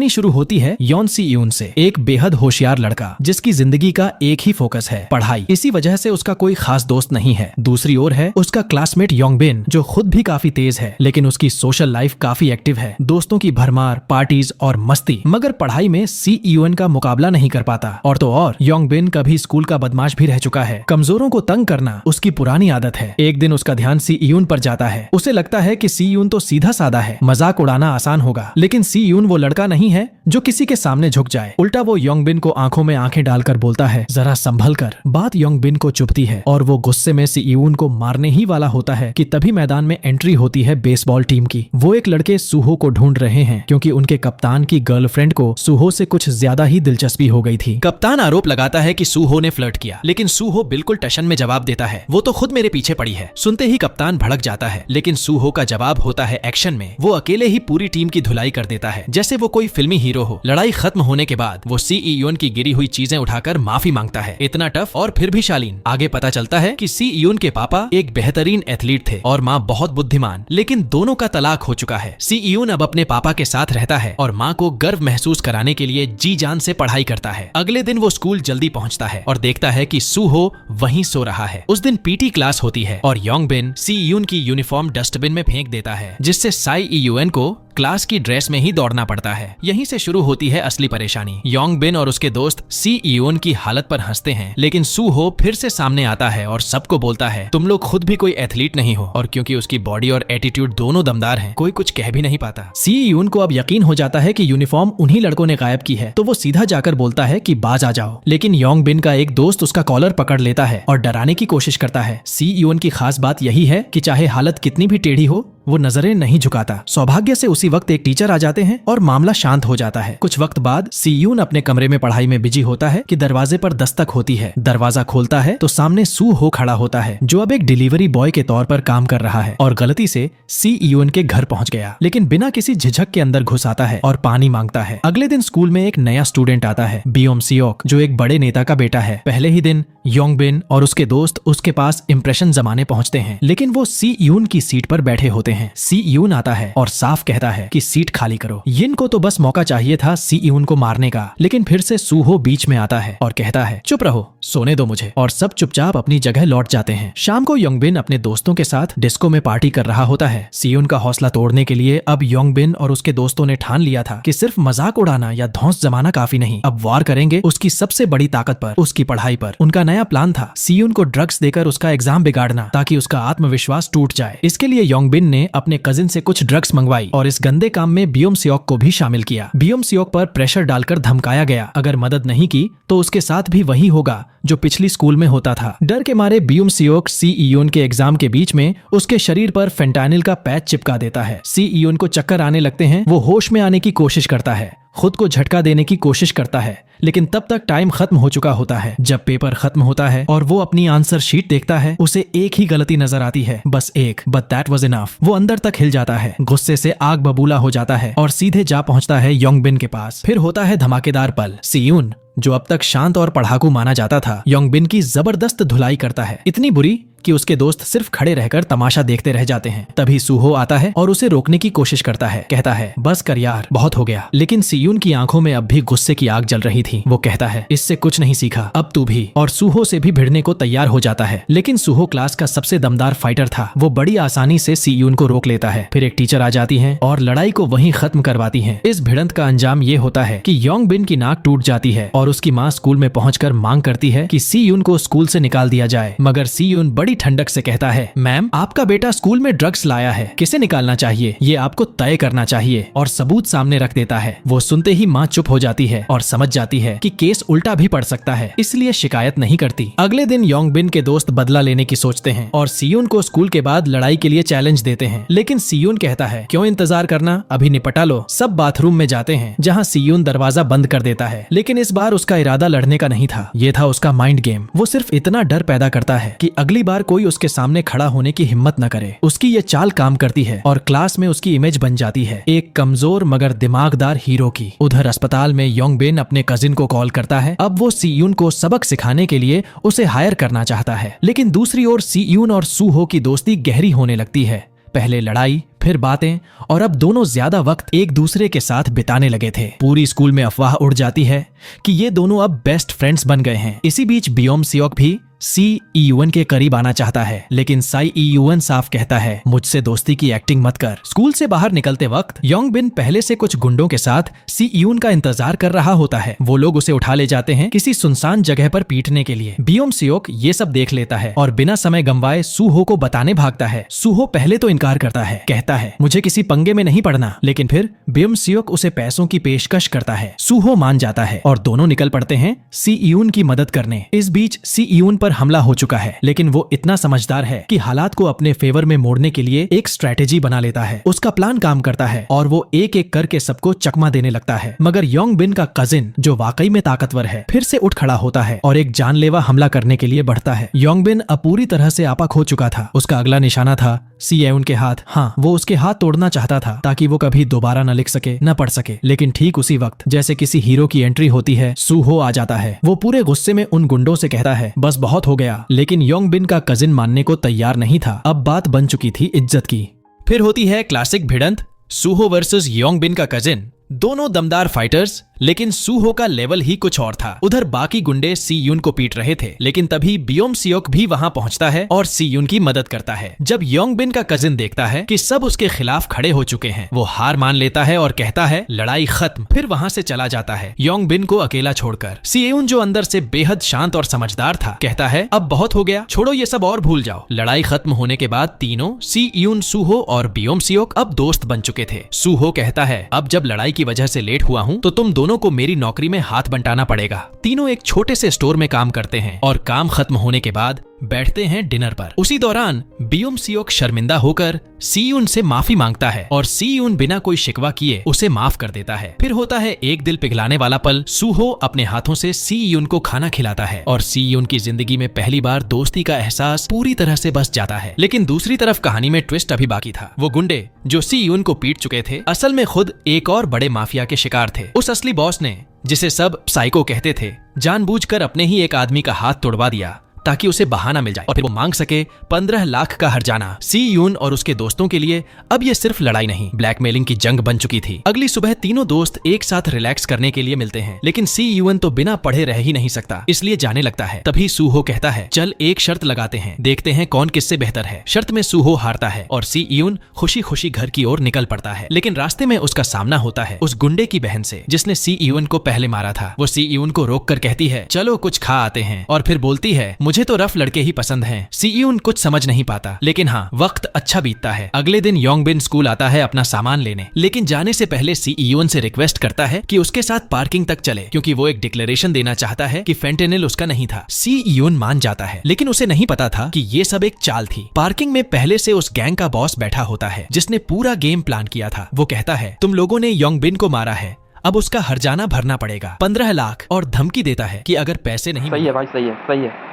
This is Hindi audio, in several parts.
शुरू होती है यॉन सी यून से, एक बेहद होशियार लड़का जिसकी जिंदगी का एक ही फोकस है, पढ़ाई। इसी वजह से उसका कोई खास दोस्त नहीं है। दूसरी ओर है उसका क्लासमेट योंगबिन, जो खुद भी काफी तेज है, लेकिन उसकी सोशल लाइफ काफी एक्टिव है, दोस्तों की भरमार, पार्टीज और मस्ती। मगर पढ़ाई में सी यून का मुकाबला नहीं कर पाता। और तो और योंगबिन कभी स्कूल का बदमाश भी रह चुका है। कमजोरों को तंग करना उसकी पुरानी आदत है। एक दिन उसका ध्यान सी यून पर जाता है। उसे लगता है कि सी यून तो सीधा साधा है, मजाक उड़ाना आसान होगा, लेकिन सी यून वो लड़का नहीं है जो किसी के सामने झुक जाए। उल्टा वो योंगबिन को आंखों में आंखें डालकर बोलता है, जरा संभल कर। बात योंगबिन को चुभती है और वो गुस्से में सी यून को मारने ही वाला होता है कि तभी मैदान में एंट्री होती है बेसबॉल टीम की। वो एक लड़के सूहो को ढूंढ रहे हैं क्योंकि उनके कप्तान की गर्लफ्रेंड को सूहो से कुछ ज्यादा ही दिलचस्पी हो गई थी। कप्तान आरोप लगाता है कि सूहो ने फ्लर्ट किया, लेकिन सूहो बिल्कुल टशन में जवाब देता है, वो तो खुद मेरे पीछे पड़ी है। सुनते ही कप्तान भड़क जाता है, लेकिन सूहो का जवाब होता है एक्शन में। वो अकेले ही पूरी टीम की धुलाई कर देता है, जैसे वो कोई फिल्मी हीरो हो। लड़ाई खत्म होने के बाद वो सी यून की गिरी हुई चीजें उठाकर माफी मांगता है। इतना टफ और फिर भी शालीन। आगे पता चलता है कि सी यून के पापा एक बेहतरीन एथलीट थे और माँ बहुत बुद्धिमान, लेकिन दोनों का तलाक हो चुका है। सी यून अब अपने पापा के साथ रहता है और माँ को गर्व महसूस कराने के लिए जी जान से पढ़ाई करता है। अगले दिन वो स्कूल जल्दी पहुँचता है और देखता है कि सूहो वहीं सो रहा है। उस दिन पीटी क्लास होती है और योंगबिन सी यून की यूनिफॉर्म डस्टबिन में फेंक देता है, जिससे साई यून को क्लास की ड्रेस में ही दौड़ना पड़ता है। यहीं से शुरू होती है असली परेशानी। योंगबिन और उसके दोस्त सी यून की हालत पर हंसते हैं, लेकिन सूहो फिर से सामने आता है और सबको बोलता है, तुम लोग खुद भी कोई एथलीट नहीं हो। और क्योंकि उसकी बॉडी और एटीट्यूड दोनों दमदार हैं, कोई कुछ कह भी नहीं पाता। सी यून को अब यकीन हो जाता है कि यूनिफॉर्म उन्हीं लड़कों ने गायब की है, तो वो सीधा जाकर बोलता है कि बाज आ जाओ। लेकिन योंगबिन का एक दोस्त उसका कॉलर पकड़ लेता है और डराने की कोशिश करता है। सी यून की खास बात यही है कि चाहे हालत कितनी भी टेढ़ी हो, वो नजरें नहीं झुकाता। सौभाग्य से उसी वक्त एक टीचर आ जाते हैं और मामला शांत हो जाता है। कुछ वक्त बाद सी यून अपने कमरे में पढ़ाई में बिजी होता है कि दरवाजे पर दस्तक होती है। दरवाजा खोलता है तो सामने सूहो खड़ा होता है, जो अब एक डिलीवरी बॉय के तौर पर काम कर रहा है और गलती से सी यून के घर पहुंच गया, लेकिन बिना किसी झिझक के अंदर घुस आता है और पानी मांगता है। अगले दिन स्कूल में एक नया स्टूडेंट आता है, बियोम सियोक, जो एक बड़े नेता का बेटा है। पहले ही दिन योंगबिन और उसके दोस्त उसके पास इंप्रेशन जमाने पहुंचते हैं, लेकिन वो सी यून की सीट पर बैठे होते हैं। सी यून आता है और साफ कहता है कि सीट खाली करो। यिन को तो बस मौका चाहिए था सी यून को मारने का, लेकिन फिर से सूहो बीच में आता है और कहता है, चुप रहो, सोने दो मुझे। और सब चुपचाप अपनी जगह लौट जाते हैं। शाम को योंगबिन अपने दोस्तों के साथ डिस्को में पार्टी कर रहा होता है। सी यून का हौसला तोड़ने के लिए अब योंगबिन और उसके दोस्तों ने ठान लिया था कि सिर्फ मजाक उड़ाना या धौंस जमाना काफी नहीं, अब वार करेंगे उसकी सबसे बड़ी ताकत पर, उसकी पढ़ाई पर। उनका नया प्लान था सी यून को ड्रग्स देकर उसका एग्जाम बिगाड़ना, ताकि उसका आत्मविश्वास टूट जाए। इसके लिए योंगबिन ने अपने कजिन से कुछ ड्रग्स मंगवाई और इस गंदे काम में बियोम सियोक को भी शामिल किया। बियोम सियोक पर प्रेशर डालकर धमकाया गया, अगर मदद नहीं की तो उसके साथ भी वही होगा जो पिछली स्कूल में होता था। डर के मारे बियोम सियोक सी यून के एग्जाम के बीच में उसके शरीर पर फेंटानिल का पैच चिपका देता है। सी यून को चक्कर आने लगते हैं। वो होश में आने की कोशिश करता है, खुद को झटका देने की कोशिश करता है, लेकिन तब तक टाइम खत्म हो चुका होता है। जब पेपर खत्म होता है और वो अपनी आंसर शीट देखता है, उसे एक ही गलती नजर आती है, बस एक, बट दैट वाज इनफ। वो अंदर तक हिल जाता है, गुस्से से आग बबूला हो जाता है और सीधे जा पहुंचता है योंगबिन के पास। फिर होता है धमाकेदार पल। सी यून, जो अब तक शांत और पढ़ाकू माना जाता था, योंगबिन की जबरदस्त धुलाई करता है, इतनी बुरी कि उसके दोस्त सिर्फ खड़े रहकर तमाशा देखते रह जाते हैं। तभी सूहो आता है और उसे रोकने की कोशिश करता है, कहता है, बस कर यार, बहुत हो गया। लेकिन सी यून की आंखों में अब भी गुस्से की आग जल रही थी। वो कहता है, इससे कुछ नहीं सीखा, अब तू भी। और सूहो से भी भिड़ने को तैयार हो जाता है, लेकिन सूहो क्लास का सबसे दमदार फाइटर था। वो बड़ी आसानी से सी यून को रोक लेता है। फिर एक टीचर आ जाती है और लड़ाई को वहीं खत्म करवाती है। इस भिड़ंत का अंजाम ये होता है कि योंगबिन की नाक टूट जाती है और उसकी माँ स्कूल में पहुंचकर मांग करती है कि सी यून को स्कूल से निकाल दिया जाए। मगर सी यून बड़ी ठंडक से कहता है, मैम, आपका बेटा स्कूल में ड्रग्स लाया है, किसे निकालना चाहिए ये आपको तय करना चाहिए, और सबूत सामने रख देता है। वो सुनते ही माँ चुप हो जाती है और समझ जाती है कि केस उल्टा भी पड़ सकता है, इसलिए शिकायत नहीं करती। अगले दिन योंगबिन के दोस्त बदला लेने की सोचते हैं और सी यून को स्कूल के बाद लड़ाई के लिए चैलेंज देते हैं, लेकिन सी यून कहता है, क्यों इंतजार करना, अभी निपटा लो। सब बाथरूम में जाते हैं, जहाँ सी यून दरवाजा बंद कर देता है, लेकिन इस बार उसका इरादा लड़ने का नहीं था, ये था उसका माइंड गेम। वो सिर्फ इतना डर पैदा करता है कि अगली बार कोई उसके सामने खड़ा होने की हिम्मत न करे। उसकी ये चाल काम करती है और क्लास में उसकी इमेज बन जाती है, एक कमजोर मगर दिमागदार हीरो की। उधर अस्पताल में योंगबिन अपने कजिन को कॉल करता है। अब वो सी यून को सबक सिखाने के लिए उसे हायर करना चाहता है, लेकिन दूसरी ओर सी यून और सूहो की दोस्ती गहरी होने लगती है। पहले लड़ाई, फिर बातें, और अब दोनों ज्यादा वक्त एक दूसरे के साथ बिताने लगे थे। पूरी स्कूल में अफवाह उड़ जाती है कि ये दोनों अब बेस्ट फ्रेंड्स बन गए हैं। इसी बीच बियोम सियोक भी सी ईयून के करीब आना चाहता है, लेकिन साई ईयून साफ कहता है, मुझसे दोस्ती की एक्टिंग मत कर। स्कूल से बाहर निकलते वक्त योंग बिन पहले से कुछ गुंडों के साथ सी ईयून का इंतजार कर रहा होता है। वो लोग उसे उठा ले जाते हैं किसी सुनसान जगह पर पीटने के लिए। बियोम सियोक ये सब देख लेता है और बिना समय गंवाए सूहो को बताने भागता है। सूहो पहले तो इनकार करता है, कहता है मुझे किसी पंगे में नहीं पड़ना, लेकिन फिर बियोम सियोक उसे पैसों की पेशकश करता है। सूहो मान जाता है और दोनों निकल पड़ते हैं सी ईयून की मदद करने। इस बीच सी ईयून पर हमला हो चुका है, लेकिन वो इतना समझदार है कि हालात को अपने फेवर में मोड़ने के लिए एक स्ट्रेटेजी बना लेता है। उसका प्लान काम करता है और वो एक एक करके सबको चकमा देने लगता है। मगर योंग बिन का कजिन, जो वाकई में ताकतवर है, फिर से उठ खड़ा होता है और एक जानलेवा हमला करने के लिए बढ़ता है। योंग बिन अब पूरी तरह से आपा खो चुका था। उसका अगला निशाना था सी ईयून के हाथ। हाँ, वो उसके हाथ तोड़ना चाहता था ताकि वो कभी दोबारा न लिख सके, न पढ़ सके। लेकिन ठीक उसी वक्त जैसे किसी हीरो की एंट्री होती है, सूहो आ जाता है। वो पूरे गुस्से में उन गुंडों से कहता है, बस बहुत हो गया। लेकिन योंग बिन का कजिन मानने को तैयार नहीं था। अब बात बन चुकी थी इज्जत की। फिर होती है क्लासिक भिड़ंत, सूहो वर्सेस योंग बिन का कजिन। दोनों दमदार फाइटर्स, लेकिन सूहो का लेवल ही कुछ और था। उधर बाकी गुंडे सी यून को पीट रहे थे, लेकिन तभी बियोम सियोक भी वहां पहुंचता है और सी यून की मदद करता है। जब योंग बिन का कजिन देखता है कि सब उसके खिलाफ खड़े हो चुके हैं, वो हार मान लेता है और कहता है लड़ाई खत्म। फिर वहां से चला जाता है योंग बिन को अकेला छोड़कर। सी यून, जो अंदर से बेहद शांत और समझदार था, कहता है अब बहुत हो गया, छोड़ो ये सब और भूल जाओ। लड़ाई खत्म होने के बाद तीनों, सी यून, सूहो और बियोम सियोक, अब दोस्त बन चुके थे। सूहो कहता है अब जब लड़ाई की वजह से लेट हुआ हूं तो तुम दोनों को मेरी नौकरी में हाथ बंटाना पड़ेगा। तीनों एक छोटे से स्टोर में काम करते हैं और काम खत्म होने के बाद बैठते हैं डिनर पर। उसी दौरान बियोम सियोक शर्मिंदा होकर सी यून से माफी मांगता है और सी यून बिना कोई शिकवा किए उसे माफ कर देता है। फिर होता है एक दिल पिघलाने वाला पल। सूहो अपने हाथों से सी यून को खाना खिलाता है और सी यून की जिंदगी में पहली बार दोस्ती का एहसास पूरी तरह से बस जाता है। लेकिन दूसरी तरफ कहानी में ट्विस्ट अभी बाकी था। वो गुंडे जो सी यून को पीट चुके थे, असल में खुद एक और बड़े माफिया के शिकार थे। उस असली बॉस ने, जिसे सब साइको कहते थे, जानबूझकर अपने ही एक आदमी का हाथ तोड़वा दिया ताकि उसे बहाना मिल जाए और फिर वो मांग सके 15 लाख का हर्जाना। सी यून और उसके दोस्तों के लिए अब ये सिर्फ लड़ाई नहीं, ब्लैकमेलिंग की जंग बन चुकी थी। अगली सुबह तीनों दोस्त एक साथ रिलैक्स करने के लिए मिलते हैं, लेकिन सी यून तो बिना पढ़े रह ही नहीं सकता, इसलिए जाने लगता है। तभी सूहो कहता है चल एक शर्त लगाते हैं, देखते हैं कौन किससे बेहतर है। शर्त में सूहो हारता है और सी यून खुशी खुशी घर की ओर निकल पड़ता है। लेकिन रास्ते में उसका सामना होता है उस गुंडे की बहन से जिसने सी यून को पहले मारा था। वो सी यून को रोक कर कहती है चलो कुछ खा आते हैं, और फिर बोलती है मुझे तो रफ लड़के ही पसंद हैं। सी यून कुछ समझ नहीं पाता, लेकिन हाँ, वक्त अच्छा बीतता है। अगले दिन योंग बिन स्कूल आता है अपना सामान लेने, लेकिन जाने से पहले सी यून से रिक्वेस्ट करता है कि उसके साथ पार्किंग तक चले, क्योंकि वो एक डिक्लेरेशन देना चाहता है कि फेंटेनिल उसका नहीं था। सी यून मान जाता है, लेकिन उसे नहीं पता था कि ये सब एक चाल थी। पार्किंग में पहले से उस गैंग का बॉस बैठा होता है जिसने पूरा गेम प्लान किया था। वो कहता है तुम लोगों ने योंग बिन को मारा है, अब उसका हर्जाना भरना पड़ेगा 15 लाख, और धमकी देता है कि अगर पैसे नहीं। सही है भाई, सही है, सही है,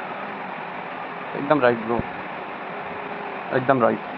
एकदम राइट ब्रो, एकदम राइट।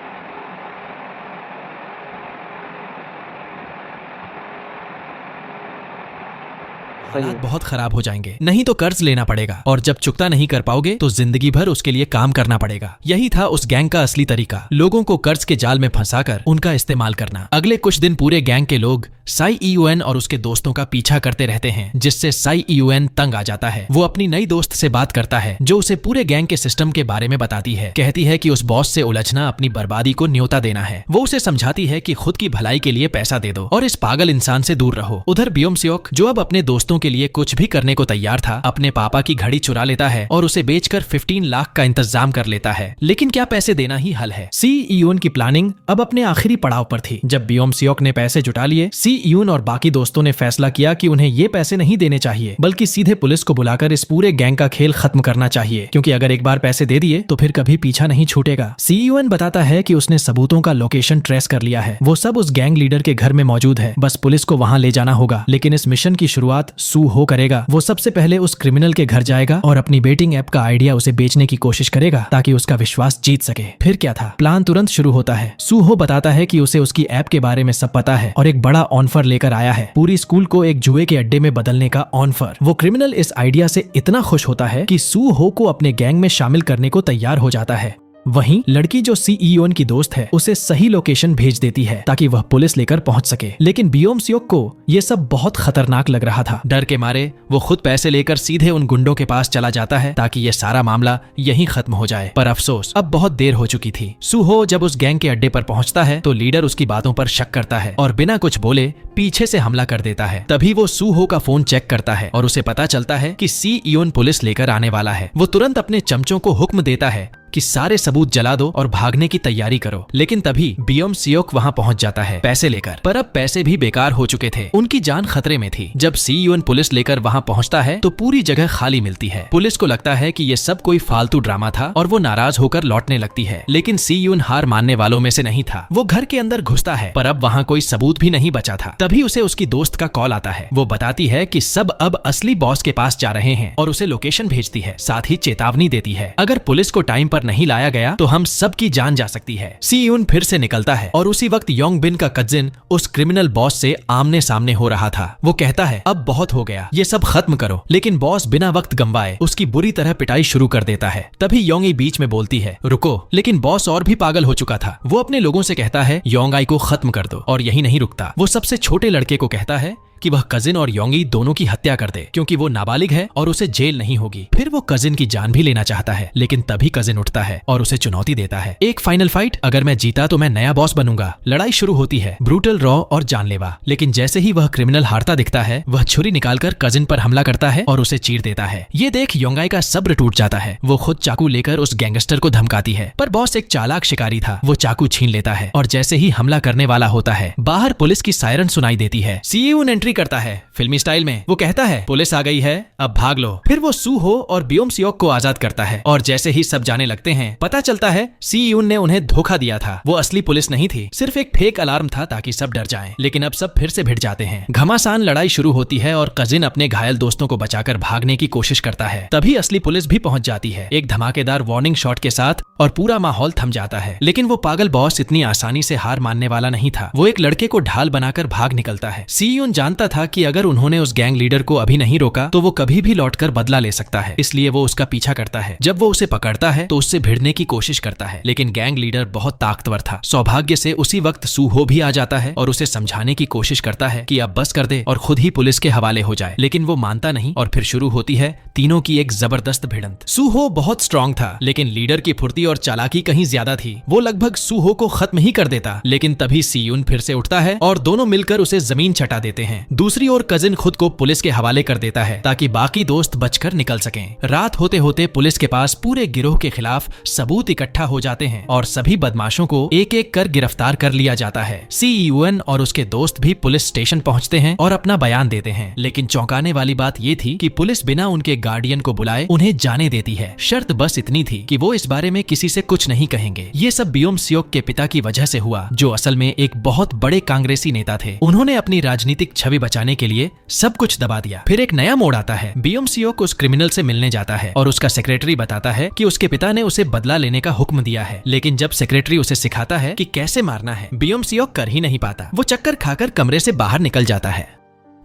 हालात बहुत खराब हो जाएंगे, नहीं तो कर्ज लेना पड़ेगा, और जब चुकता नहीं कर पाओगे तो जिंदगी भर उसके लिए काम करना पड़ेगा। यही था उस गैंग का असली तरीका, लोगों को कर्ज के जाल में फंसाकर उनका इस्तेमाल करना। अगले कुछ दिन पूरे गैंग के लोग साई ईयून और उसके दोस्तों का पीछा करते रहते हैं, जिससे साई ईयून तंग आ जाता है। वो अपनी नई दोस्त से बात करता है जो उसे पूरे गैंग के सिस्टम के बारे में बताती है। कहती है कि उस बॉस से उलझना अपनी बर्बादी को न्योता देना है। वो उसे समझाती है कि खुद की भलाई के लिए पैसा दे दो और इस पागल इंसान से दूर रहो। उधर बियोम सियोक, जो अब अपने दोस्तों के लिए कुछ भी करने को तैयार था, अपने पापा की घड़ी चुरा लेता है और उसे बेचकर 15 लाख का इंतजाम कर लेता है। लेकिन क्या पैसे देना ही हल है? सी यून की प्लानिंग अब अपने आखिरी पड़ाव पर थी। जब बियोम सियोक ने पैसे जुटा लिए, सी यून और बाकी दोस्तों ने फैसला किया कि उन्हें ये पैसे नहीं देने चाहिए, बल्कि सीधे पुलिस को बुलाकर इस पूरे गैंग का खेल खत्म करना चाहिए, क्योंकि अगर एक बार पैसे दे दिए तो फिर कभी पीछा नहीं छूटेगा। सी यून बताता है कि उसने सबूतों का लोकेशन ट्रेस कर लिया है, वो सब उस गैंग लीडर के घर में मौजूद है, बस पुलिस को वहां ले जाना होगा। लेकिन इस मिशन की शुरुआत सूहो करेगा। वो सबसे पहले उस क्रिमिनल के घर जाएगा और अपनी बेटिंग ऐप का आइडिया उसे बेचने की कोशिश करेगा ताकि उसका विश्वास जीत सके। फिर क्या था, प्लान तुरंत शुरू होता है। सूहो बताता है कि उसे उसकी ऐप के बारे में सब पता है और एक बड़ा ऑफर लेकर आया है, पूरी स्कूल को एक जुए के अड्डे में बदलने का ऑफर। वो क्रिमिनल इस आइडिया से इतना खुश होता है कि सूहो को अपने गैंग में शामिल करने को तैयार हो जाता है। वहीं लड़की जो सी ईयोन की दोस्त है उसे सही लोकेशन भेज देती है ताकि वह पुलिस लेकर पहुंच सके। लेकिन बियोम सियोक को ये सब बहुत खतरनाक लग रहा था। डर के मारे वो खुद पैसे लेकर सीधे उन गुंडों के पास चला जाता है ताकि ये सारा मामला यहीं खत्म हो जाए। पर अफसोस अब बहुत देर हो चुकी थी। सूहो जब उस गैंग के अड्डे पर पहुंचता है तो लीडर उसकी बातों पर शक करता है और बिना कुछ बोले पीछे से हमला कर देता है। तभी वो सूहो का फोन चेक करता है और उसे पता चलता है कि सी ईयोन पुलिस लेकर आने वाला है। वो तुरंत अपने चमचों को हुक्म देता है कि सारे सबूत जला दो और भागने की तैयारी करो। लेकिन तभी बियोम सियोक वहां पहुंच जाता है पैसे लेकर। पर अब पैसे भी बेकार हो चुके थे, उनकी जान खतरे में थी। जब सी ईयोन पुलिस लेकर वहां पहुंचता है तो पूरी जगह खाली मिलती है। पुलिस को लगता है कि ये सब कोई फालतू ड्रामा था और वो नाराज होकर लौटने लगती है। लेकिन सी ईयोन हार मानने वालों में से नहीं था। वो घर के अंदर घुसता है पर अब वहां कोई सबूत भी नहीं बचा था। तभी उसे उसकी दोस्त का कॉल आता है। वो बताती है कि सब अब असली बॉस के पास जा रहे हैं और उसे लोकेशन भेजती है। साथ ही चेतावनी देती है अगर पुलिस को टाइम पर नहीं लाया गया तो हम सबकी जान जा सकती है। सी ईयोन फिर से निकलता है और उसी वक्त योंग बिन का कजिन उस क्रिमिनल बॉस से आमने सामने हो रहा था। वो कहता है अब बहुत हो गया, ये सब खत्म करो। लेकिन बॉस बिना वक्त गंवाए उसकी बुरी तरह पिटाई शुरू कर देता है। तभी योंग ई बीच में बोलती है रुको। लेकिन बॉस और भी पागल हो चुका था। वो अपने लोगों से कहता है योंग आई को खत्म कर दो और यही नहीं रुकता। वो सबसे छोटे लड़के को कहता है कि वह कजिन और योंगी दोनों की हत्या कर दे क्योंकि वो नाबालिग है और उसे जेल नहीं होगी। फिर वो कजिन की जान भी लेना चाहता है लेकिन तभी कजिन उठता है और उसे चुनौती देता है एक फाइनल फाइट, अगर मैं जीता तो मैं नया बॉस बनूंगा। लड़ाई शुरू होती है, ब्रूटल, रॉ और जानलेवा। लेकिन जैसे ही वह क्रिमिनल हारता दिखता है वह छुरी निकालकर कजिन पर हमला करता है और उसे चीर देता है। ये देख योंगाई का सब्र टूट जाता है। वो खुद चाकू लेकर उस गैंगस्टर को धमकाती है पर बॉस एक चालाक शिकारी था। वो चाकू छीन लेता है और जैसे ही हमला करने वाला होता है बाहर पुलिस की सायरन सुनाई देती है। सी ईयोन एंट्री करता है फिल्मी स्टाइल में। वो कहता है पुलिस आ गई है, अब भाग लो। फिर वो सूहो और बियोम सियोक को आजाद करता है और जैसे ही सब जाने लगते हैं पता चलता है सी ईयोन ने उन्हें धोखा दिया था। वो असली पुलिस नहीं थी, सिर्फ एक फेक अलार्म था ताकि सब डर जाएं। लेकिन अब सब फिर से भिड़ जाते हैं। घमासान लड़ाई शुरू होती है और कजिन अपने घायल दोस्तों को बचाकर भागने की कोशिश करता है। तभी असली पुलिस भी पहुंच जाती है एक धमाकेदार वार्निंग शॉट के साथ और पूरा माहौल थम जाता है। लेकिन वो पागल बॉस इतनी आसानी से हार मानने वाला नहीं था। वो एक लड़के को ढाल बनाकर भाग निकलता है। सी ईयोन जानता था कि अगर उन्होंने उस गैंग लीडर को अभी नहीं रोका तो वो कभी भी लौटकर बदला ले सकता है, इसलिए वो उसका पीछा करता है। जब वो उसे पकड़ता है तो उससे भिड़ने की कोशिश करता है लेकिन गैंग लीडर बहुत ताकतवर था। सौभाग्य से उसी वक्त सूहो भी आ जाता है और उसे समझाने की कोशिश करता है कि अब बस कर दे और खुद ही पुलिस के हवाले हो जाए। लेकिन वो मानता नहीं और फिर शुरू होती है तीनों की एक जबरदस्त भिड़ंत। सूहो बहुत स्ट्रांग था लेकिन लीडर की फुर्ती और चालाकी कहीं ज्यादा थी। वो लगभग सूहो को खत्म ही कर देता। लेकिन तभी सी ईयोन फिर से उठता है और दोनों मिलकर उसे जमीन चटा देते हैं। दूसरी ओर कजिन खुद को पुलिस के हवाले कर देता है ताकि बाकी दोस्त बचकर निकल सकें। रात होते होते पुलिस के पास पूरे गिरोह के खिलाफ सबूत इकट्ठा हो जाते हैं और सभी बदमाशों को एक एक कर गिरफ्तार कर लिया जाता है। सी ईयोन और उसके दोस्त भी पुलिस स्टेशन पहुंचते हैं और अपना बयान देते हैं। लेकिन चौंकाने वाली बात ये थी कि पुलिस बिना उनके गार्डियन को बुलाए उन्हें जाने देती है। शर्त बस इतनी थी कि वो इस बारे में किसी से कुछ नहीं कहेंगे। ये सब बियोम सियोक के पिता की वजह से हुआ जो असल में एक बहुत बड़े कांग्रेसी नेता थे। उन्होंने अपनी राजनीतिक छवि बचाने के लिए सब कुछ दबा दिया। फिर एक नया मोड़ आता है। बियोम सियोक उस क्रिमिनल से मिलने जाता है और उसका सेक्रेटरी बताता है कि उसके पिता ने उसे बदला लेने का हुक्म दिया है। लेकिन जब सेक्रेटरी उसे सिखाता है कि कैसे मारना है बियोम सियोक कर ही नहीं पाता। वो चक्कर खाकर कमरे से बाहर निकल जाता है।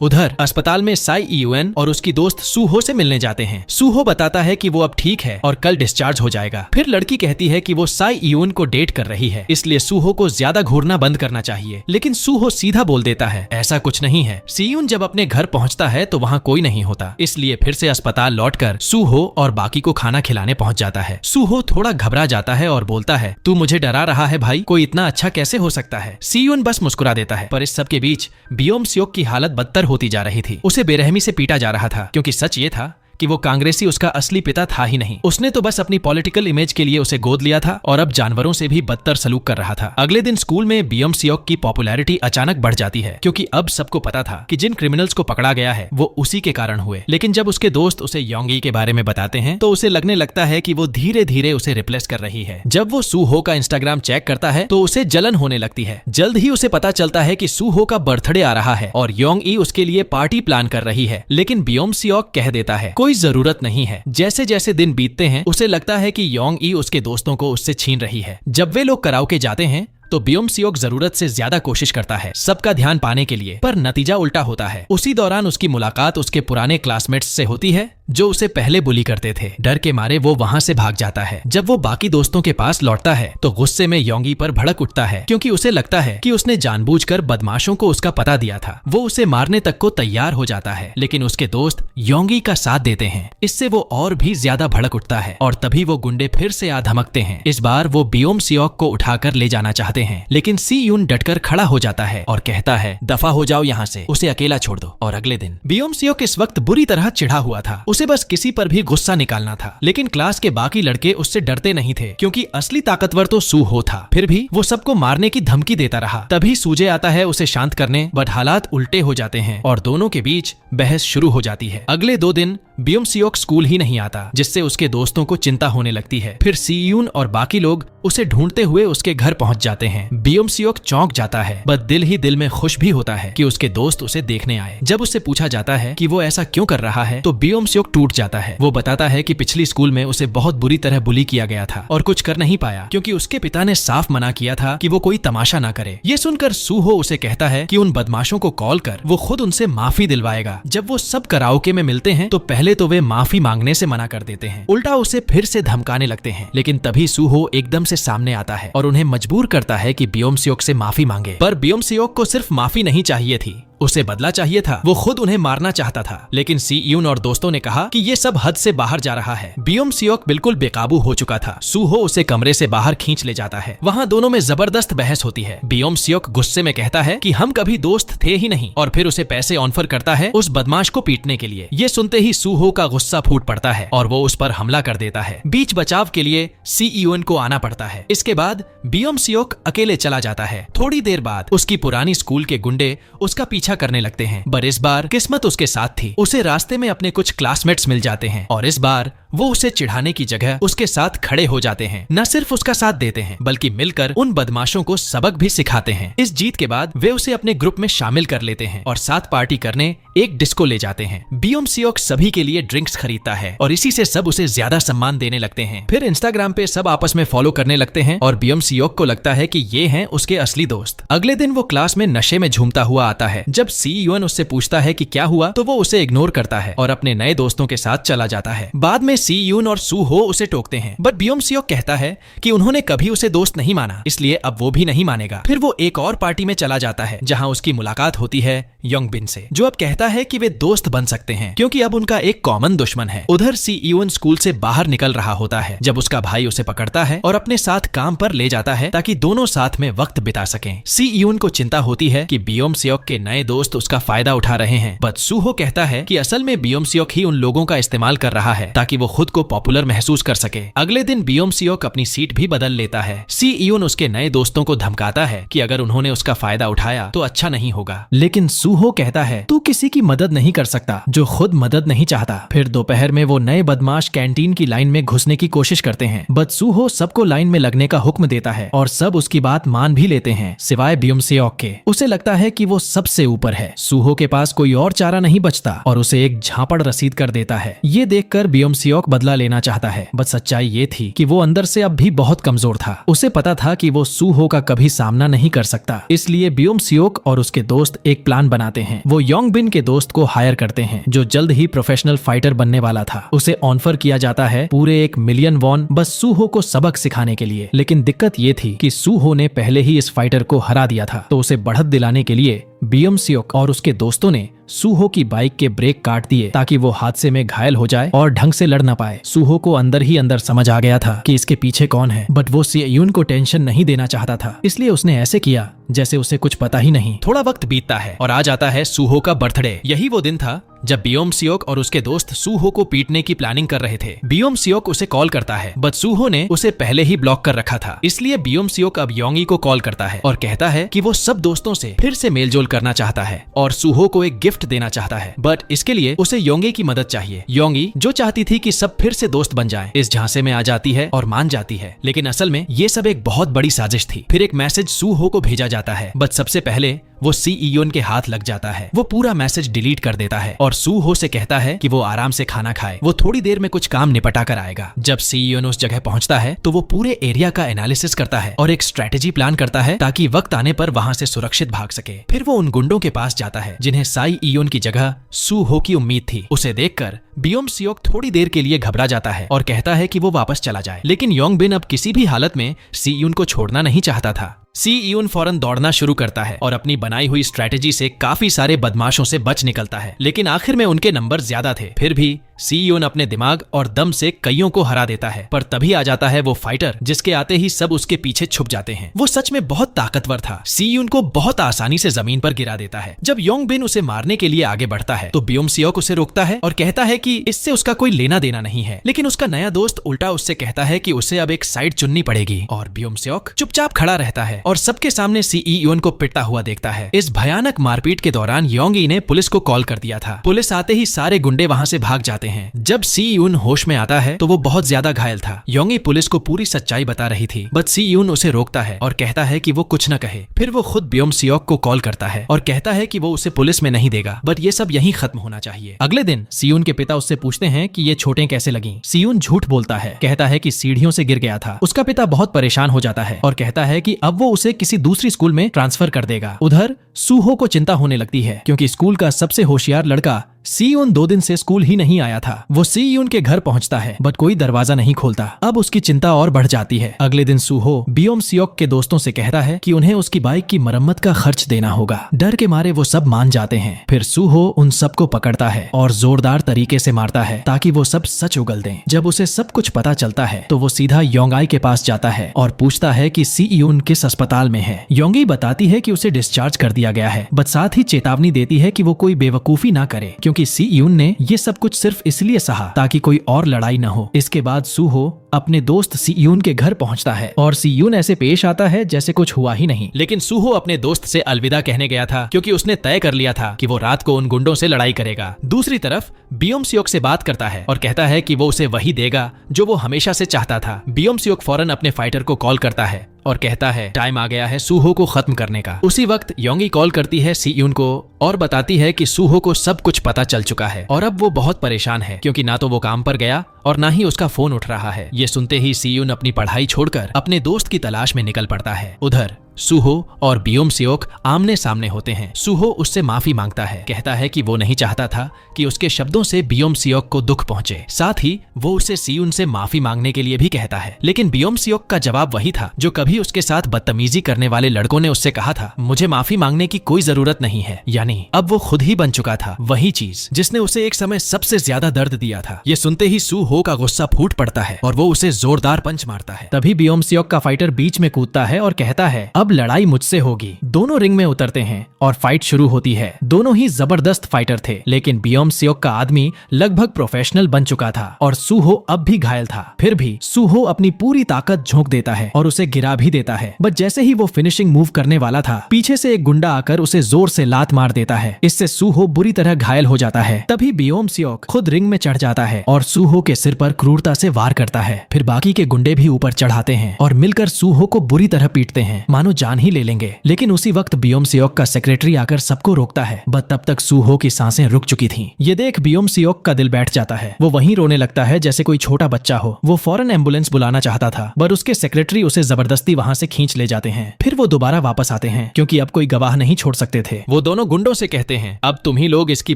उधर अस्पताल में साई ईयोन और उसकी दोस्त सूहो से मिलने जाते हैं। सूहो बताता है कि वो अब ठीक है और कल डिस्चार्ज हो जाएगा। फिर लड़की कहती है कि वो साई ईयोन को डेट कर रही है इसलिए सूहो को ज्यादा घूरना बंद करना चाहिए। लेकिन सूहो सीधा बोल देता है ऐसा कुछ नहीं है। सीयून जब अपने घर पहुंचता है तो वहाँ कोई नहीं होता, इसलिए फिर से अस्पताल लौटकर सूहो और बाकी को खाना खिलाने पहुंच जाता है। सूहो थोड़ा घबरा जाता है और बोलता है तू मुझे डरा रहा है भाई, कोई इतना अच्छा कैसे हो सकता है। सीयून बस मुस्कुरा देता है। पर इस सब के बीच बियोम सियोक की हालत बदतर होती जा रही थी। उसे बेरहमी से पीटा जा रहा था क्योंकि सच ये था कि वो कांग्रेसी उसका असली पिता था ही नहीं। उसने तो बस अपनी पॉलिटिकल इमेज के लिए उसे गोद लिया था और अब जानवरों से भी बदतर सलूक कर रहा था। अगले दिन स्कूल में बियोम सियोक की पॉपुलैरिटी अचानक बढ़ जाती है क्योंकि अब सबको पता था कि जिन क्रिमिनल्स को पकड़ा गया है वो उसी के कारण हुए। लेकिन जब उसके दोस्त उसे योंगी के बारे में बताते हैं तो उसे लगने लगता है कि वो धीरे धीरे उसे रिप्लेस कर रही है। जब वो सूहो का इंस्टाग्राम चेक करता है तो उसे जलन होने लगती है। जल्द ही उसे पता चलता है कि सूहो का बर्थडे आ रहा है और योंगी उसके लिए पार्टी प्लान कर रही है। लेकिन बियोम सियोक कह देता है कोई जरूरत नहीं है। जैसे जैसे दिन बीतते हैं उसे लगता है कि योंगी उसके दोस्तों को उससे छीन रही है। जब वे लोग कराओके जाते हैं तो बियोम सियोक जरूरत से ज्यादा कोशिश करता है सबका ध्यान पाने के लिए, पर नतीजा उल्टा होता है। उसी दौरान उसकी मुलाकात उसके पुराने क्लासमेट्स से होती है जो उसे पहले बुली करते थे। डर के मारे वो वहाँ से भाग जाता है। जब वो बाकी दोस्तों के पास लौटता है तो गुस्से में योंगी पर भड़क उठता है, क्योंकि उसे लगता है कि उसने जानबूझकर बदमाशों को उसका पता दिया था। वो उसे मारने तक को तैयार हो जाता है, लेकिन उसके दोस्त योंगी का साथ देते हैं। इससे वो और भी ज्यादा भड़क उठता है और तभी वो गुंडे फिर से आ धमकते हैं। इस बार वो बियोम सियोक को उठाकर ले जाना चाहते हैं, लेकिन सी यून डटकर खड़ा हो जाता है और कहता है, दफा हो जाओ यहाँ से, उसे अकेला छोड़ दो। और अगले दिन बियोम सियोक इस वक्त बुरी तरह चिढ़ा हुआ था। उसे बस किसी पर भी गुस्सा निकालना था, लेकिन क्लास के बाकी लड़के उससे डरते नहीं थे, क्योंकि असली ताकतवर तो सू हो था। फिर भी वो सबको मारने की धमकी देता रहा। तभी सूजे आता है उसे शांत करने, बट हालात उल्टे हो जाते हैं और दोनों के बीच बहस शुरू हो जाती है। अगले 2 दिन बियोम सियोक स्कूल ही नहीं आता, जिससे उसके दोस्तों को चिंता होने लगती है। फिर सी यून और बाकी लोग उसे ढूंढते हुए उसके घर पहुंच जाते हैं। बियोम सियोक चौंक जाता है, बट दिल ही दिल में खुश भी होता है कि उसके दोस्त उसे देखने आए। जब उससे पूछा जाता है कि वो ऐसा क्यों कर रहा है, तो बियोम सियोक टूट जाता है। वो बताता है कि पिछली स्कूल में उसे बहुत बुरी तरह बुली किया गया था और कुछ कर नहीं पाया, क्योंकि उसके पिता ने साफ मना किया था कि वो कोई तमाशा ना करे। ये सुनकर सूहो उसे कहता है कि उन बदमाशों को कॉल कर वो खुद उनसे माफी दिलवाएगा। जब वो सब कराओके में मिलते हैं तो पहले तो वे माफी मांगने से मना कर देते हैं, उल्टा उसे फिर से धमकाने लगते हैं। लेकिन तभी सूहो एकदम से सामने आता है और उन्हें मजबूर करता है कि बियोम सियोक से माफी मांगे। पर बियोम सियोक को सिर्फ माफी नहीं चाहिए थी, उसे बदला चाहिए था। वो खुद उन्हें मारना चाहता था, लेकिन सी यून और दोस्तों ने कहा कि ये सब हद से बाहर जा रहा है। बियोम सियोक बिल्कुल बेकाबू हो चुका था। सूहो उसे कमरे से बाहर खींच ले जाता है। वहाँ दोनों में जबरदस्त बहस होती है। बियोम सियोक गुस्से में कहता है कि हम कभी दोस्त थे ही नहीं, और फिर उसे पैसे ऑफर करता है उस बदमाश को पीटने के लिए। ये सुनते ही सूहो का गुस्सा फूट पड़ता है और वो उस पर हमला कर देता है। बीच बचाव के लिए सी यून को आना पड़ता है। इसके बाद बियोम सियोक अकेले चला जाता है। थोड़ी देर बाद उसकी पुरानी स्कूल के गुंडे उसका पीछा करने लगते हैं, पर इस बार किस्मत उसके साथ थी। उसे रास्ते में अपने कुछ क्लासमेट्स मिल जाते हैं और इस बार वो उसे चिढ़ाने की जगह उसके साथ खड़े हो जाते हैं। न सिर्फ उसका साथ देते हैं, बल्कि मिलकर उन बदमाशों को सबक भी सिखाते हैं। इस जीत के बाद वे उसे अपने ग्रुप में शामिल कर लेते हैं और साथ पार्टी करने एक डिस्को ले जाते हैं। बियोम सियोक सभी के लिए ड्रिंक्स खरीदता है और इसी से सब उसे ज्यादा सम्मान देने लगते हैं। फिर इंस्टाग्राम पे सब आपस में फॉलो करने लगते हैं और बियोम सियोक को लगता है कि ये हैं उसके असली दोस्त। अगले दिन वो क्लास में नशे में झूमता हुआ आता है। जब सी यून उससे पूछता है कि क्या हुआ, तो वो उसे इग्नोर करता है और अपने नए दोस्तों के साथ चला जाता है। बाद में सी यून और सूहो उसे टोकते हैं, बट बियोम सियोक कहता है कि उन्होंने कभी उसे दोस्त नहीं माना, इसलिए अब वो भी नहीं मानेगा। फिर वो एक और पार्टी में चला जाता है जहां उसकी मुलाकात होती है योंगबिन से, जो अब कहता है कि वे दोस्त बन सकते हैं क्योंकि अब उनका एक कॉमन दुश्मन है। उधर सी यून स्कूल से बाहर निकल रहा होता है जब उसका भाई उसे पकड़ता है और अपने साथ काम पर ले जाता है ताकि दोनों साथ में वक्त बिता सकें। सी यून को चिंता होती है कि बियोम सियोक के नए दोस्त उसका फायदा उठा रहे हैं, बट सूहो कहता है कि असल में बियोम सियोक ही उन लोगों का इस्तेमाल कर रहा है ताकि वो खुद को पॉपुलर महसूस कर सके। अगले दिन बियोम सियोक अपनी सीट भी बदल लेता है। सी यून उसके नए दोस्तों को धमकाता है कि अगर उन्होंने उसका फायदा उठाया तो अच्छा नहीं होगा, लेकिन सूहो कहता है तू किसी की मदद नहीं कर सकता जो खुद मदद नहीं चाहता। फिर दोपहर में वो नए बदमाश कैंटीन की लाइन में घुसने की कोशिश करते हैं, बट सूहो सबको लाइन में लगने का हुक्म देता है और सब उसकी बात मान भी लेते हैं सिवाय बियोम सियोक के। उसे लगता है कि वो सबसे ऊपर है। सूहो के पास कोई और चारा नहीं बचता और उसे एक झापड़ रसीद कर देता है। ये देखकर बियोम सियोक बदला लेना चाहता है, बट सच्चाई ये थी कि वो अंदर से अब भी बहुत कमजोर था। उसे पता था कि वो सूहो का कभी सामना नहीं कर सकता, इसलिए बियोम सियोक और उसके दोस्त एक प्लान बनाते हैं। वो योंगबिन के दोस्त को हायर करते हैं जो जल्द ही प्रोफेशनल फाइटर बनने वाला था। उसे ऑफर किया जाता है पूरे 1 मिलियन वॉन बस सूहो को सबक सिखाने के लिए। लेकिन दिक्कत ये थी कि सूहो ने पहले ही इस फाइटर को हरा दिया था, तो उसे बढ़त दिलाने के लिए बियोम सियोक और उसके दोस्तों ने सूहो की बाइक के ब्रेक काट दिए ताकि वो हादसे में घायल हो जाए और ढंग से लड़ ना पाए। सूहो को अंदर ही अंदर समझ आ गया था कि इसके पीछे कौन है, बट वो सी यून को टेंशन नहीं देना चाहता था, इसलिए उसने ऐसे किया जैसे उसे कुछ पता ही नहीं। थोड़ा वक्त बीतता है और आ जाता है सूहो का बर्थडे। यही वो दिन था जब बियोम सियोक और उसके दोस्त सूहो को पीटने की प्लानिंग कर रहे थे। बियोम सियोक उसे कॉल करता है, बट सूहो ने उसे पहले ही ब्लॉक कर रखा था, इसलिए बियोम सियोक अब योंगी को कॉल करता है और कहता है कि वो सब दोस्तों से फिर से मेलजोल करना चाहता है और सूहो को एक गिफ्ट देना चाहता है, बट इसके लिए उसे योंगी की मदद चाहिए। योंगी जो चाहती थी कि सब फिर से दोस्त बन जाएं, इस झांसे में आ जाती है और मान जाती है, लेकिन असल में ये सब एक बहुत बड़ी साजिश थी। फिर एक मैसेज सूहो को भेजा जाता है, बट सबसे पहले वो सी यून के हाथ लग जाता है। वो पूरा मैसेज डिलीट कर देता है और सू हो से कहता है कि वो आराम से खाना खाए, वो थोड़ी देर में कुछ काम निपटा कर आएगा। जब सी यून उस जगह पहुंचता है तो वो पूरे एरिया का एनालिसिस करता है और एक स्ट्रेटेजी प्लान करता है ताकि वक्त आने पर वहां से सुरक्षित भाग सके। फिर वो उन गुंडों के पास जाता है जिन्हें साई यून की जगह सू हो की उम्मीद थी। उसे देखकर बियोम सियोक थोड़ी देर के लिए घबरा जाता है और कहता है कि वो वापस चला जाए, लेकिन योंग बिन अब किसी भी हालत में सी यून को छोड़ना नहीं चाहता था। सी यून फौरन दौड़ना शुरू करता है और अपनी बनाई हुई स्ट्रेटेजी से काफी सारे बदमाशों से बच निकलता है, लेकिन आखिर में उनके नंबर ज्यादा थे। फिर भी सी यून अपने दिमाग और दम से कईयों को हरा देता है, पर तभी आ जाता है वो फाइटर जिसके आते ही सब उसके पीछे छुप जाते हैं। वो सच में बहुत ताकतवर था, सी यून को बहुत आसानी से जमीन पर गिरा देता है। जब योंग बिन उसे मारने के लिए आगे बढ़ता है तो बियोम सियोक उसे रोकता है और कहता है कि इससे उसका कोई लेना देना नहीं है, लेकिन उसका नया दोस्त उल्टा उससे कहता है कि उसे अब एक साइड चुननी पड़ेगी और बियोम सियोक चुपचाप खड़ा रहता है और सबके सामने सी यून को पिटता हुआ देखता है। इस भयानक मारपीट के दौरान योंग ई ने पुलिस को कॉल कर दिया था। पुलिस आते ही सारे गुंडे वहां से भाग जाते हैं। जब सी यून होश में आता है तो वो बहुत ज्यादा घायल था। योंग ई पुलिस को पूरी सच्चाई बता रही थी, बट सी यून उसे रोकता है और कहता है कि वो कुछ न कहे। फिर वो खुद बियोम सियोक को कॉल करता है और कहता है कि वो उसे पुलिस में नहीं देगा, बट ये सब यहीं खत्म होना चाहिए। अगले दिन सी यून के पिता उससे पूछते हैं कि ये चोटें कैसे लगी। सी यून झूठ बोलता है, कहता है कि सीढ़ियों से गिर गया था। उसका पिता बहुत परेशान हो जाता है और कहता है कि अब वो उसे किसी दूसरी स्कूल में ट्रांसफर कर देगा। उधर सूहो को चिंता होने लगती है क्योंकि स्कूल का सबसे होशियार लड़का सी यून 2 दिन से स्कूल ही नहीं आया था। वो सी यून के घर पहुंचता है बट कोई दरवाजा नहीं खोलता। अब उसकी चिंता और बढ़ जाती है। अगले दिन सूहो बियोम सियोक के दोस्तों से कहता है कि उन्हें उसकी बाइक की मरम्मत का खर्च देना होगा। डर के मारे वो सब मान जाते हैं। फिर सूहो उन सबको पकड़ता है और जोरदार तरीके से मारता है ताकि वो सब सच उगल दें। जब उसे सब कुछ पता चलता है तो वो सीधा योंगाई के पास जाता है और पूछता है कि सी यून किस अस्पताल में है। योंगी बताती है कि उसे डिस्चार्ज कर दिया गया है, बट साथ ही चेतावनी देती है कि वो कोई बेवकूफी ना करे क्योंकि सी यून ने ये सब कुछ सिर्फ इसलिए सहा ताकि कोई और लड़ाई न हो। इसके बाद सूहो अपने दोस्त सी यून के घर पहुंचता है और सी यून ऐसे पेश आता है जैसे कुछ हुआ ही नहीं। लेकिन सूहो अपने दोस्त से अलविदा कहने गया था क्योंकि उसने तय कर लिया था कि वो रात को उन गुंडों से लड़ाई करेगा। दूसरी तरफ बियोम सियोक से बात करता है और कहता है कि वो उसे वही देगा जो वो हमेशा से चाहता था। बियोम सियोक फौरन अपने फाइटर को कॉल करता है और कहता है टाइम आ गया है सूहो को खत्म करने का। उसी वक्त योंगी कॉल करती है सी यून को और बताती है कि सूहो को सब कुछ पता चल चुका है और अब वो बहुत परेशान है क्योंकि ना तो वो काम पर गया और ना ही उसका फोन उठ रहा है। ये सुनते ही सी यून अपनी पढ़ाई छोड़कर अपने दोस्त की तलाश में निकल पड़ता है। उधर सूहो और बियोम सियोक आमने सामने होते हैं। सूहो उससे माफी मांगता है, कहता है कि वो नहीं चाहता था कि उसके शब्दों से बियोम सियोक को दुख पहुंचे। साथ ही वो उसे सी यून से माफी मांगने के लिए भी कहता है, लेकिन बियोम सियोक का जवाब वही था जो कभी उसके साथ बदतमीजी करने वाले लड़कों ने उससे कहा था, मुझे माफी मांगने की कोई जरूरत नहीं है। यानी अब वो खुद ही बन चुका था वही चीज जिसने उसे एक समय सबसे ज्यादा दर्द दिया था। ये सुनते ही सूहो का गुस्सा फूट पड़ता है और वो उसे जोरदार पंच मारता है। तभी बियोम सियोक का फाइटर बीच में कूदता है और कहता है अब लड़ाई मुझसे होगी। दोनों रिंग में उतरते हैं और फाइट शुरू होती है। दोनों ही जबरदस्त फाइटर थे, लेकिन बियोम सियोक का आदमी लगभग प्रोफेशनल बन चुका था और सूहो अब भी घायल था। फिर भी सूहो अपनी पूरी ताकत झोंक देता है और उसे गिरा भी देता है। बट जैसे ही वो फिनिशिंग मूव करने वाला था, पीछे से एक गुंडा आकर उसे जोर से लात मार देता है। इससे सूहो बुरी तरह घायल हो जाता है। तभी बियोम सियोक खुद रिंग में चढ़ जाता है और सूहो के सिर पर क्रूरता से वार करता है। फिर बाकी के गुंडे भी ऊपर चढ़ाते हैं और मिलकर सूहो को बुरी तरह पीटते हैं, मानो जान ही ले लेंगे। लेकिन उसी वक्त बियोम सियोक का सेक्रेटरी आकर सबको रोकता है, बट तब तक सूहो की सांसें रुक चुकी थीं। ये देख बियोम सियोक का दिल बैठ जाता है। वो वहीं रोने लगता है जैसे कोई छोटा बच्चा हो। वो फौरन एम्बुलेंस बुलाना चाहता था, पर उसके सेक्रेटरी उसे जबरदस्ती वहां से खींच ले जाते हैं। फिर वो दोबारा वापस आते हैं क्योंकि अब कोई गवाह नहीं छोड़ सकते थे। वो दोनों गुंडों से कहते हैं, अब तुम ही लोग इसकी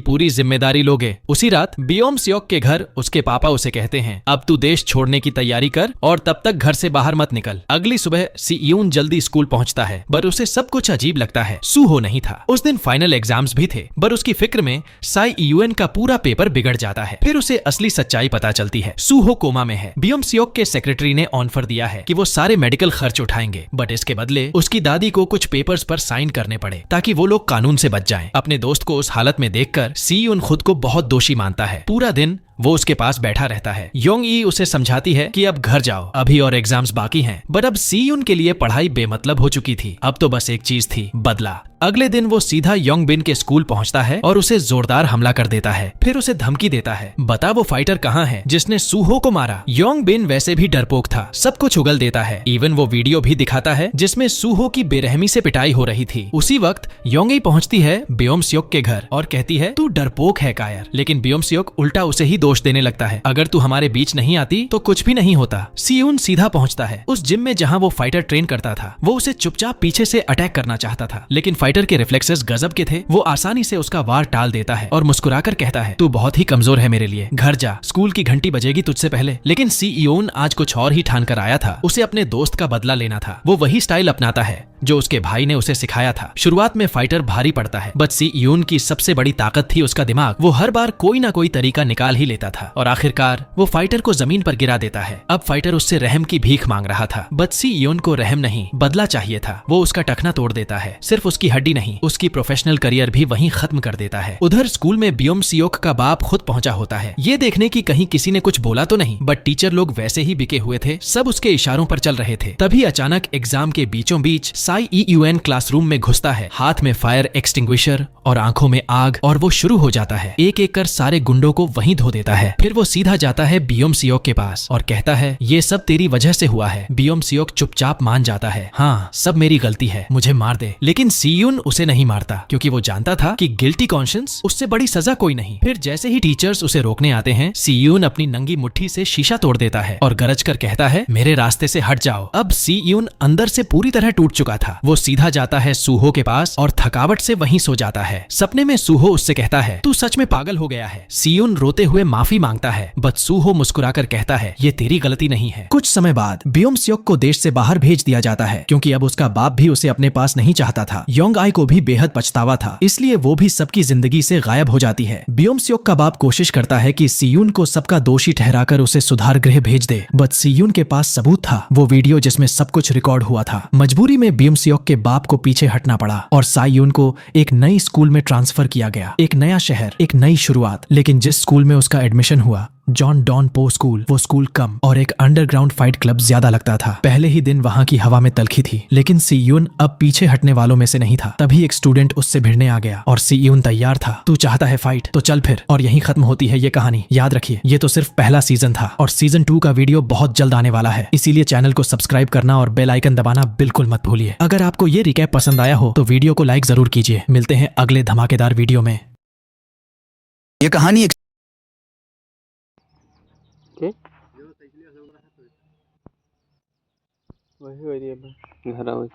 पूरी जिम्मेदारी लोगे। उसी रात बियोम सियोक के घर उसके पापा उसे कहते हैं, अब तू देश छोड़ने की तैयारी कर और तब तक घर से बाहर मत निकल। अगली सुबह सी यून जल्दी स्कूल पहुंचता है, पर उसे सब कुछ अजीब लगता है। सूहो नहीं था। उस दिन फाइनल एग्जाम्स भी थे, पर उसकी फिक्र में साई यूएन का पूरा पेपर बिगड़ जाता है। फिर उसे असली सच्चाई पता चलती है, सूहो कोमा में है। बियोम सियोक के सेक्रेटरी ने ऑफर दिया है कि वो सारे मेडिकल खर्च उठाएंगे, बट इसके बदले उसकी दादी को कुछ पेपर्स पर साइन करने पड़े ताकि वो लोग कानून से बच जाएं। अपने दोस्त को उस हालत में देखकर सी यून खुद को बहुत दोषी मानता है। पूरा दिन वो उसके पास बैठा रहता है। योंग ई उसे समझाती है कि अब घर जाओ, अभी और एग्जाम्स बाकी हैं। बट अब सी यून के लिए पढ़ाई बेमतलब हो चुकी थी। अब तो बस एक चीज थी, बदला। अगले दिन वो सीधा योंगबिन के स्कूल पहुंचता है और उसे जोरदार हमला कर देता है। फिर उसे धमकी देता है, बता वो फाइटर कहाँ है जिसने सूहो को मारा। योंगबिन वैसे भी डरपोक था, सब कुछ उगल देता है। इवन वो वीडियो भी दिखाता है जिसमें सूहो की बेरहमी से पिटाई हो रही थी। उसी वक्त योंगी पहुंचती है बियोम-सियोक के घर और कहती है, तू डरपोक है कायर। लेकिन बियोम-सियोक उल्टा उसे ही दोष देने लगता है, अगर तू हमारे बीच नहीं आती तो कुछ भी नहीं होता। सियून सीधा पहुंचता है उस जिम में जहां वो फाइटर ट्रेन करता था। वो उसे चुपचाप पीछे से अटैक करना चाहता था, लेकिन फाइटर के रिफ्लेक्सेस गजब के थे। वो आसानी से उसका वार टाल देता है और मुस्कुराकर कहता है, तू बहुत ही कमजोर है मेरे लिए, घर जा, स्कूल की घंटी बजेगी तुझसे पहले। लेकिन सियोन आज कुछ और ही ठान कर आया था। उसे अपने दोस्त का बदला लेना था। वो वही स्टाइल अपनाता है जो उसके भाई ने उसे सिखाया था। शुरुआत में फाइटर भारी पड़ता है, बट सियून की सबसे बड़ी ताकत थी उसका दिमाग। वो हर बार कोई ना कोई तरीका निकाल ही लेता था और आखिरकार वो फाइटर को जमीन पर गिरा देता है। अब फाइटर उससे रहम की भीख मांग रहा था, बट सियून को रहम नहीं बदला चाहिए था। वो उसका टखना तोड़ देता है, सिर्फ उसकी हड्डी नहीं, उसकी प्रोफेशनल करियर भी वहीं खत्म कर देता है। उधर स्कूल में बियोम-सियोक का बाप खुद पहुंचा होता है, ये देखने की कहीं किसी ने कुछ बोला तो नहीं, बट टीचर लोग वैसे ही बिके हुए थे, सब उसके इशारों पर चल रहे थे। तभी अचानक एग्जाम के बीचों बीच साई ईयूएन क्लासरूम में घुसता है, हाथ में फायर एक्सटिंग्विशर और आंखों में आग, और वो शुरू हो जाता है एक एक कर सारे गुंडों को वहीं धो देता है। फिर वो सीधा जाता है बियोम-सियोक के पास और कहता है, ये सब तेरी वजह से हुआ है। बियोम-सियोक चुपचाप मान जाता है, हाँ सब मेरी गलती है, मुझे मार दे। लेकिन सियून उसे नहीं मारता क्योंकि वो जानता था कि गिल्टी कॉन्शियंस उससे बड़ी सजा कोई नहीं। फिर जैसे ही टीचर्स उसे रोकने आते हैं, सियून अपनी नंगी मुट्ठी से शीशा तोड़ देता है और गरज कर कहता है, मेरे रास्ते से हट जाओ। अब सियून अंदर से पूरी तरह टूट चुका था। वो सीधा जाता है सूहो के पास और थकावट से वहीं सो जाता है। सपने में सूहो उससे कहता है, तू सच में पागल हो गया है। सियून रोते हुए माफी मांगता है, बट सूहो मुस्कुराकर कहता है, ये तेरी गलती नहीं है। कुछ समय बाद बियोम-सियोक को देश से बाहर भेज दिया जाता है क्योंकि अब उसका बाप भी उसे अपने पास नहीं चाहता था। योंग-आई को भी बेहद पछतावा था, इसलिए वो भी सबकी जिंदगी से गायब हो जाती है। बियोम-सियोक का बाप कोशिश करता है कि सियून को सबका दोषी ठहराकर उसे सुधार गृह भेज दे, बट सियून के पास सबूत था, वो वीडियो जिसमें सब कुछ रिकॉर्ड हुआ था। मजबूरी में बियोम-सियोक के बाप को पीछे हटना पड़ा और सायून को एक नई स्कूल में ट्रांसफर किया गया। एक नया शहर, एक नई शुरुआत। लेकिन जिस स्कूल में उसका एडमिशन हुआ, जॉन डॉन पो स्कूल, वो स्कूल कम और एक अंडरग्राउंड फाइट क्लब ज्यादा लगता था। पहले ही दिन वहाँ की हवा में तलखी थी। लेकिन सियून अब पीछे हटने वालों में से नहीं था। तभी एक स्टूडेंट उससे भिड़ने आ गया और सियून तैयार था। तू चाहता है फाइट, तो चल फिर। और यहीं खत्म होती है ये कहानी। याद रखिए, ये तो सिर्फ पहला सीजन था और सीजन 2 का वीडियो बहुत जल्द आने वाला है, इसीलिए चैनल को सब्सक्राइब करना और बेल आइकन दबाना बिल्कुल मत भूलिए। अगर आपको ये रिकैप पसंद आया हो तो वीडियो को लाइक जरूर कीजिए। मिलते हैं अगले धमाकेदार वीडियो में। ये कहानी एक के वही घर आओ।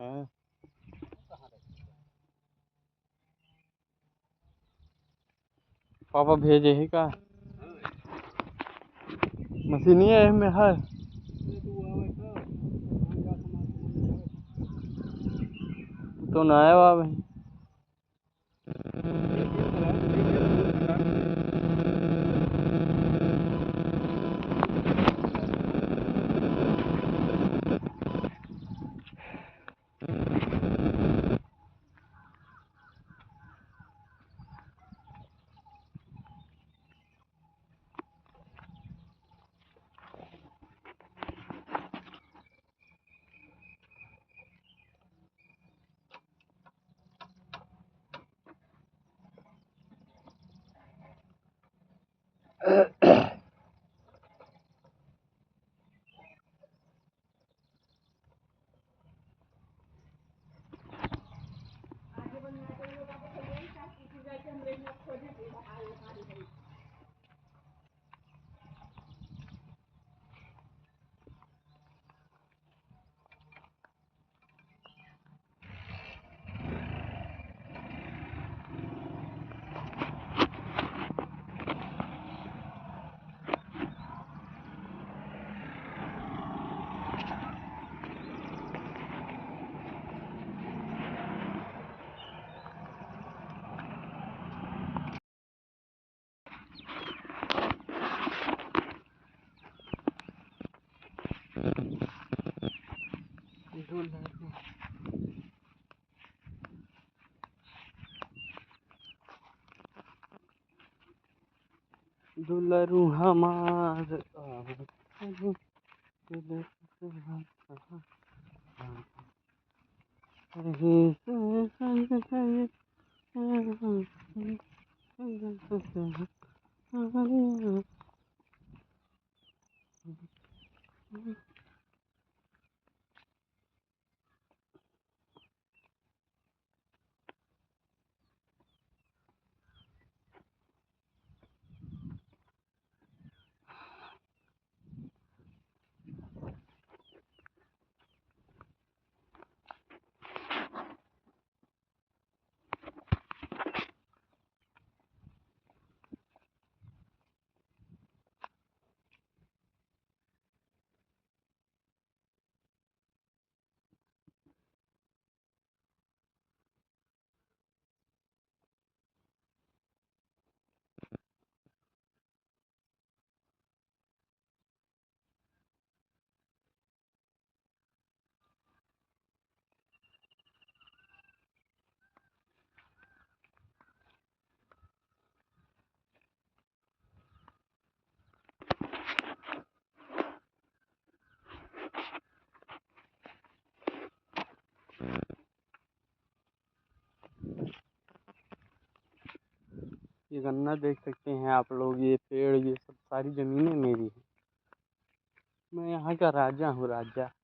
हाँ पापा भेजे ही का मशीन है में है। तो ना आया भाई। दुलरू हमार ये गन्ना देख सकते हैं आप लोग, ये पेड़, ये सब सारी ज़मीनें मेरी हैं। मैं यहाँ का राजा हूँ, राजा।